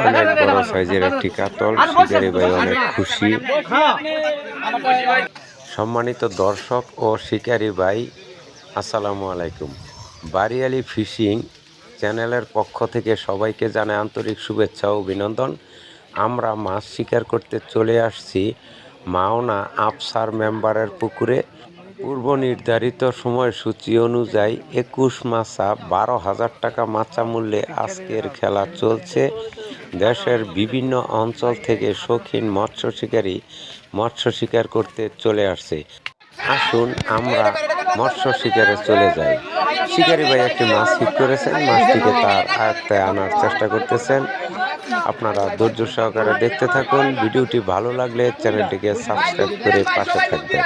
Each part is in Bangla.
অনেক বড় সাইজের একটি কাতল। শিকারি ভাই অনেক খুশি। সম্মানিত দর্শক ও শিকারি ভাই, আসসালামু আলাইকুম। বাড়িয়ালি ফিশিং চ্যানেলের পক্ষ থেকে সবাইকে জানাই আন্তরিক শুভেচ্ছা ও অভিনন্দন। আমরা মাছ শিকার করতে চলে আসছি মাওনা আফসার মেম্বারের পুকুরে। পূর্ব নির্ধারিত সময়সূচি অনুযায়ী 21 মাছা 12,000 টাকা মাচা মূল্যে আজকের খেলা চলছে। দেশের বিভিন্ন অঞ্চল থেকে শৌখিন মৎস্য শিকারী মৎস্য শিকার করতে চলে আসছে। আসুন আমরা মৎস্য শিকারে চলে যাই। শিকারি ভাই একটি মাছ হিট করেছেন, মাছটিকে তার আয়ত্তে আনার চেষ্টা করতেছেন। আপনারা ধৈর্য সহকারে দেখতে থাকুন। ভিডিওটি ভালো লাগলে চ্যানেলটিকে সাবস্ক্রাইব করে পাশে থাকবেন।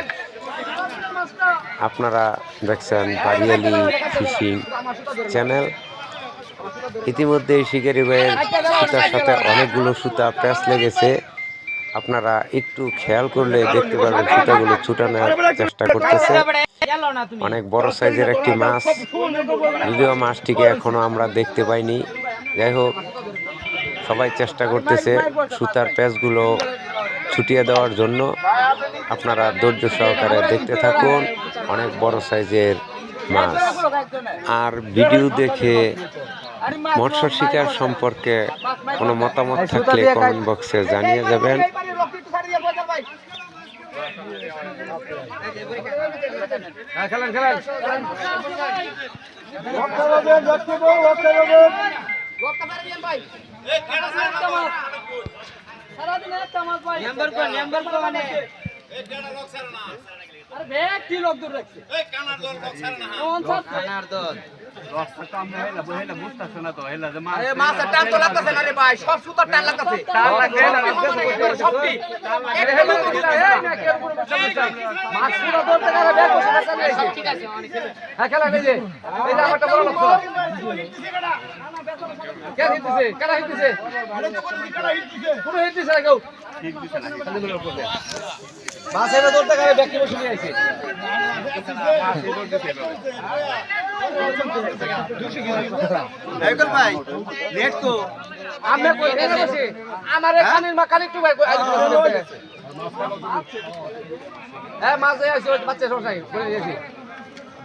আপনারা দেখছেন বাড়িয়ালি ফিশিং চ্যানেল। ইতিমধ্যে শিকারি ভাইয়ের সুতার সাথে অনেকগুলো সুতা প্যাঁচ লেগেছে। আপনারা একটু খেয়াল করলে দেখতে পারবেন সুতাগুলো ছুটানোর চেষ্টা করতেছে। অনেক বড় সাইজের একটি মাছ, যদিও মাছটিকে এখনো আমরা দেখতে পাইনি। যাই হোক, সবাই চেষ্টা করতেছে সুতার প্যাঁচগুলো ছুটিয়ে দেওয়ার জন্য। আপনারা ধৈর্য সহকারে দেখতে থাকুন। অনেক বড় সাইজের মাছ। আর ভিডিও দেখে মৎস্য শিকার সম্পর্কে কোনো মতামত থাকলে কমেন্ট বক্সে জানিয়ে যাবেন।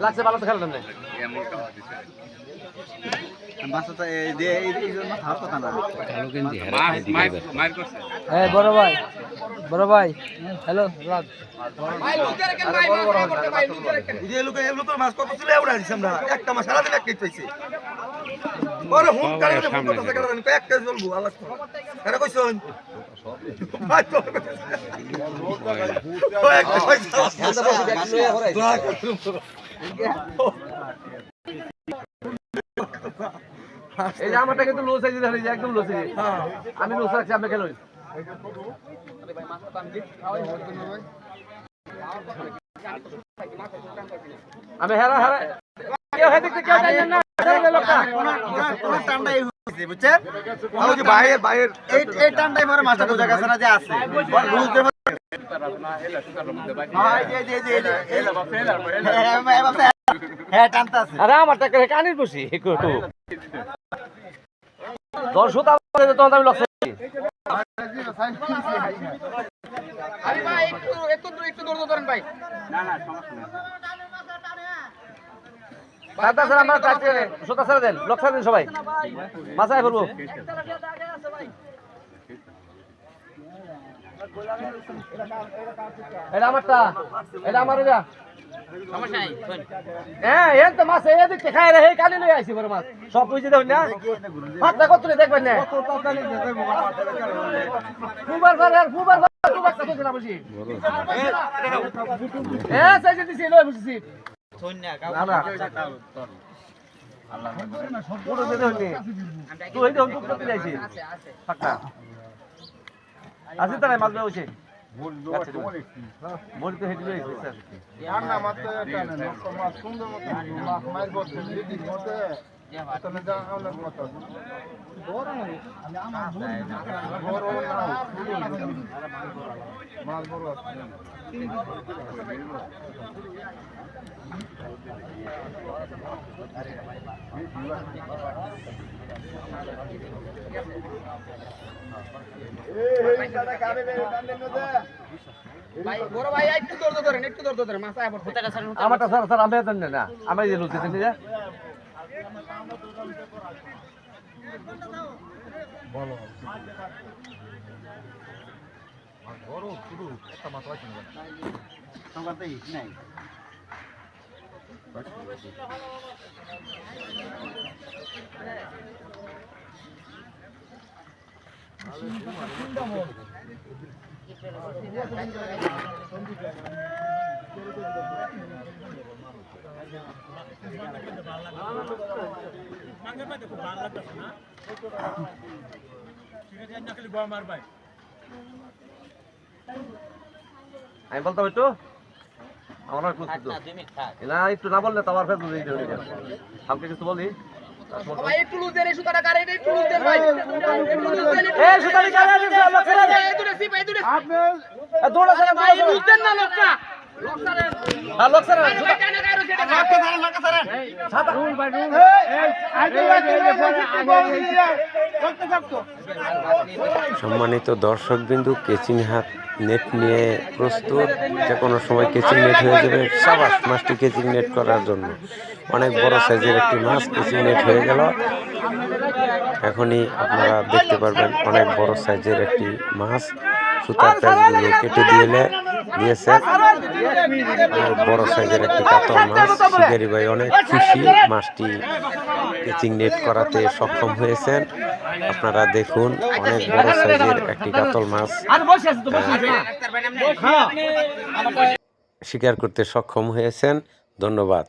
লাগছে ভালো তো খেললাম না। বড় ভাই, বড় ভাই, হ্যালো একটা মাছ সারাদিন এক কেজি পাইছে। এই যে আমারটা কিন্তু লো সাইজে ধরে যে একদম লো সাইজে। আমি লো রাখছি, আপনি খেলো। আমি হেরা হেরা কেউ হেদিক থেকে কেউ জানেন না। এই টান্ডাই মারে মাছটা বোঝা গেছে না যে আছে। আরে আমার টাকা কানির বসি দশ সুতা তখন আমি লক্ষ্য একটু দৌড় করেন ভাই। আমার সুতা ছেড়ে দেন, লক্ষ্য দেন সবাই, মাথায় করবো। এটা আমারটা, এটা আমার মাছ এদিকে খাই রে, কালি লই আইছি বড় মাছ সব বুঝে দেবেন না। হাতটা কত দেখবেন না। আছে তারা মাছ বসে মরি তো হেঁটে মাছ আমারটা স্যার স্যার আমি জানি না আমি যে লুচি চিনি যে বলো বড় শুধু একটা মাত্র আছে না সংবাদই নাই আমি বলতাম একটু আমার না একটু না বললে তো আমার ফেসবুক আমাকে কিছু বলি একটু লুজ দেন সুতাটা কারে একটু লুজ দেন ভাই এই সুতারি কারে এই দুটো সিপ এই দুটো আপনি দৌড়া স্যার ভাই লুজ দেন না লোকটা হ্যাঁ লোক স্যার সম্মানিত দর্শকবিন্দু, কেচিং হাত নেট নিয়ে প্রস্তুত। যে কোনো সময় কেচিং নেট হয়ে যাবে। সাবাস, মাছটি কেচিং নেট করার জন্য অনেক বড় সাইজের একটি মাছ কেচিং নেট হয়ে গেল। এখনই আপনারা দেখতে পারবেন অনেক বড় সাইজের একটি মাছ। সুতার প্যাচগুলো কেটে দিয়েছে। অনেক বড় সাইজের একটি কাতল মাছ। শিকারি ভাই অনেক খুশি মাছটি কেচিং নেট করাতে সক্ষম হয়েছেন। আপনারা দেখুন, অনেক বড় সাইজের একটি কাতল মাছ শিকার করতে সক্ষম হয়েছেন। ধন্যবাদ।